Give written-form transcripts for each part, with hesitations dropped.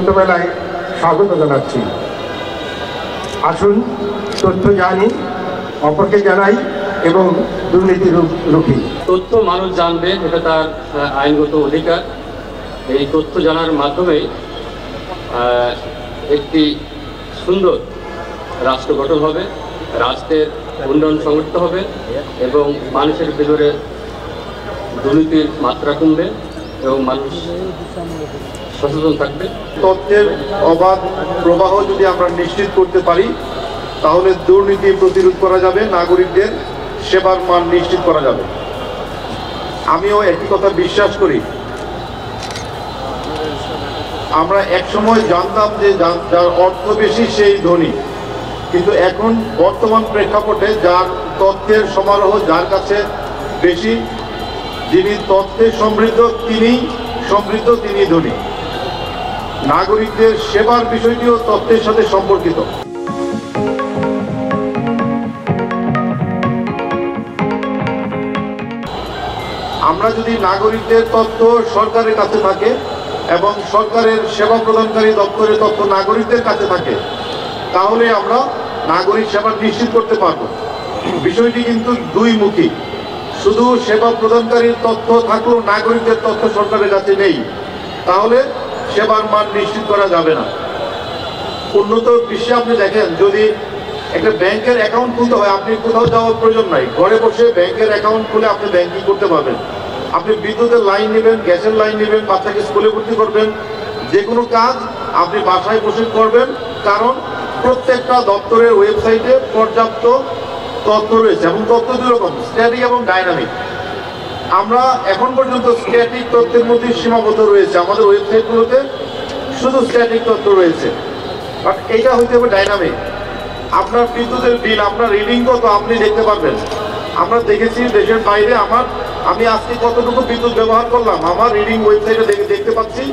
তথ্য মেলায় স্বাগত জানাচ্ছি। আসুন তথ্য জানি, অপরকে জানাই এবং দুর্নীতি রুখি। তথ্য মানুষ জানবে, এটা তার আইনগত অধিকার। এই তথ্য জানার মাধ্যমেই একটি সুন্দর রাষ্ট্র গঠন হবে, রাষ্ট্রের উন্নয়ন সংগঠিত হবে এবং মানুষের ভিতরে দুর্নীতির মাত্রা কমবে এবং মানুষ সচেতন থাকবে। তথ্যের অবাধ প্রবাহ যদি আমরা নিশ্চিত করতে পারি তাহলে দুর্নীতি প্রতিরোধ করা যাবে, নাগরিকদের সেবার মান নিশ্চিত করা যাবে। আমিও একই কথা বিশ্বাস করি। আমরা একসময় জানতাম যে যার অর্থ বেশি সেই ধনী, কিন্তু এখন বর্তমান প্রেক্ষাপটে যার তথ্যের সমারোহ যার কাছে বেশি, যিনি তথ্যে সমৃদ্ধ তিনি ধনী। নাগরিকদের সেবার বিষয়টিও তথ্যের সাথে সম্পর্কিত। আমরা যদি নাগরিকদের তথ্য সরকারের কাছে থাকে এবং সরকারের সেবা প্রদানকারী দপ্তরের তথ্য নাগরিকদের কাছে থাকে তাহলে আমরা নাগরিক সেবা নিশ্চিত করতে পারব। বিষয়টি কিন্তু দুই মুখী। শুধু সেবা প্রদানকারীর তথ্য থাকলেও নাগরিকদের তথ্য সরকারের কাছে নেই, তাহলে সেবার মান নিশ্চিত করা যাবে না। উন্নত বিশ্বে আপনি দেখেন, যদি একটা ব্যাংকের অ্যাকাউন্ট খুলতে হয় আপনি কোথাও যাওয়ার প্রয়োজন নাই, ঘরে বসে ব্যাংকের অ্যাকাউন্ট খুলে আপনি ব্যাংকিং করতে পারবেন। আপনি বিদ্যুতের লাইন নেবেন, গ্যাসের লাইন নেবেন, বাচ্চাকে স্কুলে ভর্তি করবেন, যে কোনো কাজ আপনি বাসায় বসে করবেন, কারণ প্রত্যেকটা দপ্তরের ওয়েবসাইটে পর্যাপ্ত তথ্য রয়েছে এবং তথ্য দুই রকম, স্ট্যাটিক এবং ডাইনামিক। আমরা এখন পর্যন্ত স্ট্যাটিক তথ্যের মধ্যে সীমাবদ্ধ রয়েছে, আমাদের ওয়েবসাইটগুলোতে শুধু স্ট্যাটিক তথ্য রয়েছে, বাট এইটা হইতে হবে ডাইনামিক। আপনার বিদ্যুতের বিল, আপনার রিডিং কত আপনি দেখতে পারবেন। আমরা দেখেছি দেশের বাইরে আমি আজকে কতটুকু বিদ্যুৎ ব্যবহার করলাম আমার রিডিং ওয়েবসাইটে দেখতে পাচ্ছি।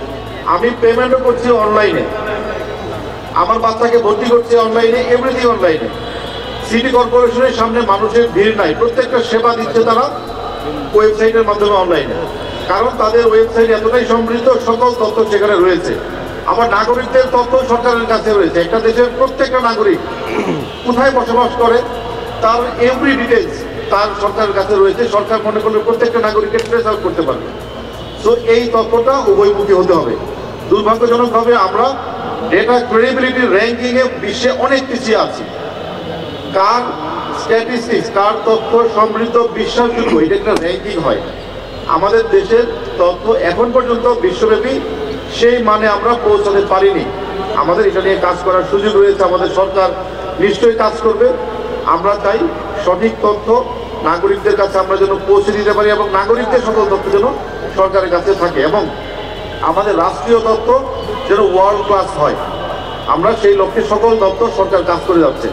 আমি পেমেন্টও করছি অনলাইনে, আমার বাচ্চাকে ভর্তি করছি অনলাইনে, এভরিথিং অনলাইনে। সিটি কর্পোরেশনের সামনে মানুষের ভিড় নাই, প্রত্যেকটা সেবা দিচ্ছে তারা ওয়েবসাইটের মাধ্যমে অনলাইনে, কারণ তাদের ওয়েবসাইট এতটাই সমৃদ্ধ, সকল তথ্য সেখানে রয়েছে। আমার নাগরিকদের তথ্য সরকারের কাছে রয়েছে। একটা দেশের প্রত্যেকটা নাগরিক কোথায় বসবাস করে তার এভরি ডিটেলস তার সরকারের কাছে রয়েছে। সরকার মনে করলে প্রত্যেকটা নাগরিককে ট্রেস আউট করতে পারবে। সো এই তথ্যটা উভয়মুখী হতে হবে। দুর্ভাগ্যজনকভাবে আমরা ডেটা ক্রেডিবিলিটি র্যাঙ্কিংয়ে বিশ্বে অনেক পিছিয়ে আছি। কার স্ট্যাটিস্টিক্স, কার তথ্য সমৃদ্ধ বিশ্বাসযোগ্য, এটা একটা র্যাঙ্কিং হয়। আমাদের দেশের তথ্য এখন পর্যন্ত বিশ্বব্যাপী সেই মানে আমরা পৌঁছাতে পারিনি। আমাদের এটা নিয়ে কাজ করার সুযোগ রয়েছে, আমাদের সরকার নিশ্চয়ই কাজ করবে। আমরা চাই সঠিক তথ্য নাগরিকদের কাছে আমরা যেন পৌঁছে দিতে পারি এবং নাগরিকদের সকল তথ্য যেন সরকারের কাছে থাকে এবং আমাদের রাষ্ট্রীয় তথ্য যেন ওয়ার্ল্ড ক্লাস হয়। আমরা সেই লক্ষ্যে সকল দপ্তর সরকার কাজ করে যাচ্ছে।